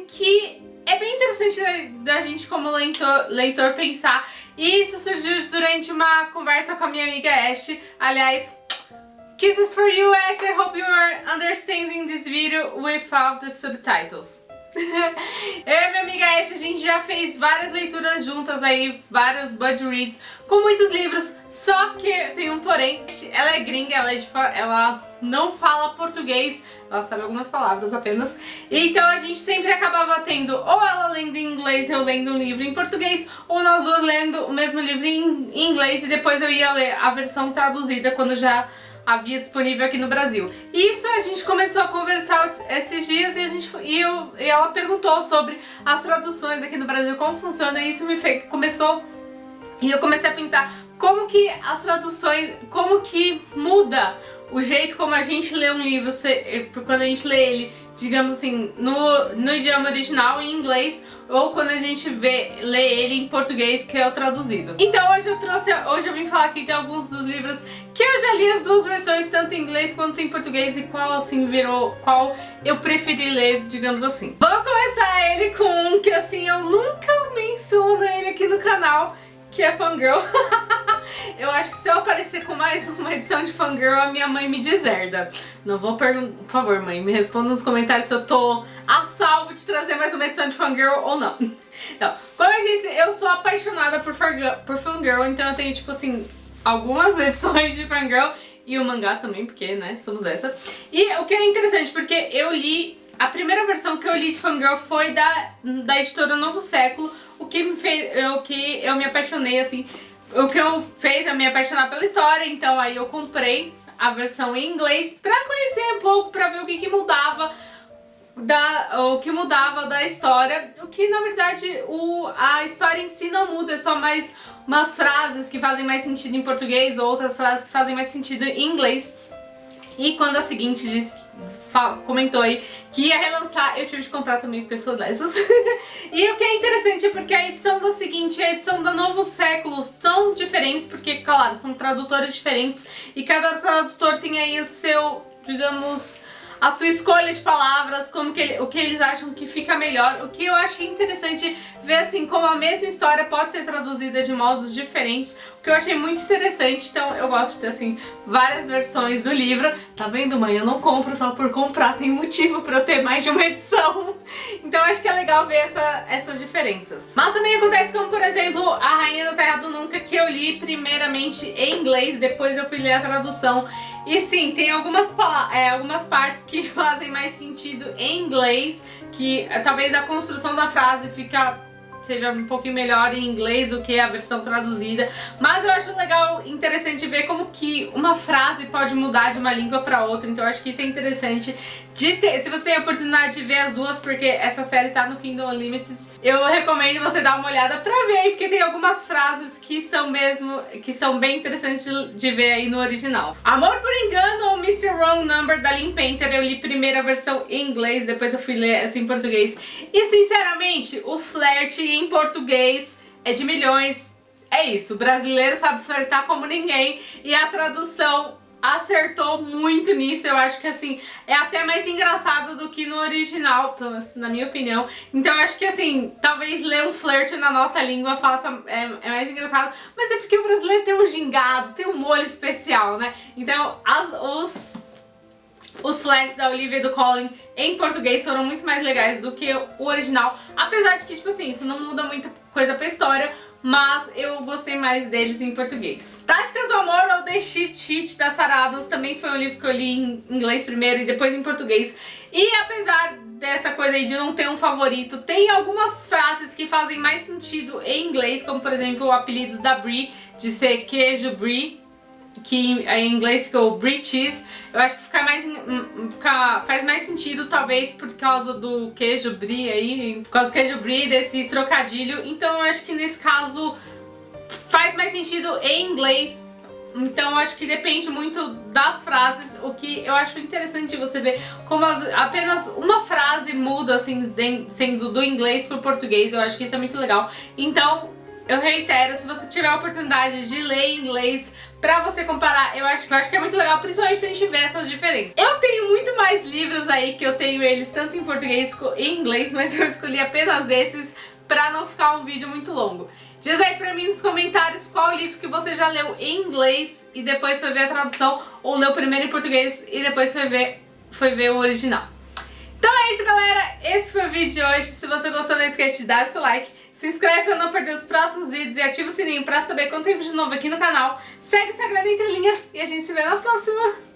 que é bem interessante da gente como leitor pensar. E isso surgiu durante uma conversa com a minha amiga Ash. Aliás, kisses for you, Ash. I hope you are understanding this video without the subtitles. Eu e minha amiga Ash, a gente já fez várias leituras juntas aí, vários buddy reads, com muitos livros, só que tem um porém. Ela é gringa, ela não fala português, ela sabe algumas palavras apenas. Então a gente sempre acabava tendo ou ela lendo em inglês, eu lendo um livro em português, ou nós duas lendo o mesmo livro em inglês e depois eu ia ler a versão traduzida quando já havia disponível aqui no Brasil. Isso a gente começou a conversar esses dias e ela perguntou sobre as traduções aqui no Brasil, como funciona, e isso começou. E eu comecei a pensar como que as traduções, como que muda o jeito como a gente lê um livro, quando a gente lê ele, digamos assim, no idioma original, em inglês, ou quando a gente lê ele em português, que é o traduzido. Então hoje eu vim falar aqui de alguns dos livros que eu já li as duas versões, tanto em inglês quanto em português, e qual eu preferi ler, digamos assim. Vamos começar ele com um que assim, eu nunca menciono ele aqui no canal, que é Fangirl. Eu acho que se eu aparecer com mais uma edição de Fangirl, a minha mãe me deserda. Não vou perguntar, por favor, mãe, me responda nos comentários se eu tô a salvo de trazer mais uma edição de Fangirl ou não. Então, como eu disse, eu sou apaixonada por Fangirl, então eu tenho, tipo assim, algumas edições de Fangirl e o mangá também, porque, né, somos dessa. E o que é interessante, porque eu li, a primeira versão que eu li de Fangirl foi da editora Novo Século, o que eu me apaixonei, assim. O que eu fez eu me apaixonar pela história, então aí eu comprei a versão em inglês pra conhecer um pouco, pra ver o que mudava da história. O que na verdade a história em si não muda, é só mais umas frases que fazem mais sentido em português, outras frases que fazem mais sentido em inglês. E quando a seguinte comentou aí que ia relançar, eu tive de comprar também, porque eu sou dessas. E o que é interessante é porque a edição da seguinte e a edição da Novo Século são diferentes, porque, claro, são tradutores diferentes e cada tradutor tem aí o seu, digamos, a sua escolha de palavras, o que eles acham que fica melhor. O que eu achei interessante ver, assim, como a mesma história pode ser traduzida de modos diferentes, o que eu achei muito interessante. Então eu gosto de ter, assim, várias versões do livro. Tá vendo, mãe? Eu não compro só por comprar, tem motivo pra eu ter mais de uma edição. Então acho que é legal ver essas diferenças. Mas também acontece como, por exemplo, A Rainha da Terra do Nunca, que eu li primeiramente em inglês, depois eu fui ler a tradução. E sim, tem algumas partes que fazem mais sentido em inglês, que talvez a construção da frase seja um pouquinho melhor em inglês do que a versão traduzida, mas eu acho legal, interessante ver como que uma frase pode mudar de uma língua para outra, então eu acho que isso é interessante de ter. Se você tem a oportunidade de ver as duas, porque essa série tá no Kindle Unlimited, eu recomendo você dar uma olhada pra ver aí, porque tem algumas frases que são bem interessantes de ver aí no original. Amor por Engano ou Mr. Wrong Number, da Lynn Painter, eu li primeiro a versão em inglês, depois eu fui ler essa em português, e sinceramente, o flerte em português é de milhões. É isso, o brasileiro sabe flertar como ninguém, e a tradução acertou muito nisso. Eu acho que, assim, é até mais engraçado do que no original, pelo menos na minha opinião. Então eu acho que, assim, talvez ler um flerte na nossa língua é mais engraçado, mas é porque o brasileiro tem um gingado, tem um molho especial, né? Então os flertes da Olivia e do Colin em português foram muito mais legais do que o original, apesar de que, tipo assim, isso não muda muita coisa pra história, mas eu gostei mais deles em português. Táticas do Amor ou The Cheat Sheet, da Sarah Adams, também foi um livro que eu li em inglês primeiro e depois em português. E apesar dessa coisa aí de não ter um favorito, tem algumas frases que fazem mais sentido em inglês, como por exemplo o apelido da Brie, de ser queijo Brie, que em inglês ficou Brie Cheese. Eu acho que faz mais sentido, talvez por causa do queijo Brie aí, por causa do queijo Brie, desse trocadilho. Então eu acho que nesse caso faz mais sentido em inglês. Então eu acho que depende muito das frases, o que eu acho interessante você ver como apenas uma frase muda, assim, sendo do inglês pro português. Eu acho que isso é muito legal. Então eu reitero, se você tiver a oportunidade de ler em inglês pra você comparar, eu acho que é muito legal, principalmente pra gente ver essas diferenças. Eu tenho muito mais livros aí, que eu tenho eles tanto em português quanto em inglês, mas eu escolhi apenas esses pra não ficar um vídeo muito longo. Diz aí pra mim nos comentários qual livro que você já leu em inglês e depois foi ver a tradução, ou leu primeiro em português e depois foi ver o original. Então é isso, galera, esse foi o vídeo de hoje. Se você gostou, não esquece de dar seu like. Se inscreve pra não perder os próximos vídeos e ativa o sininho pra saber quando tem vídeo novo aqui no canal. Segue o Instagram da Entre Linhas e a gente se vê na próxima.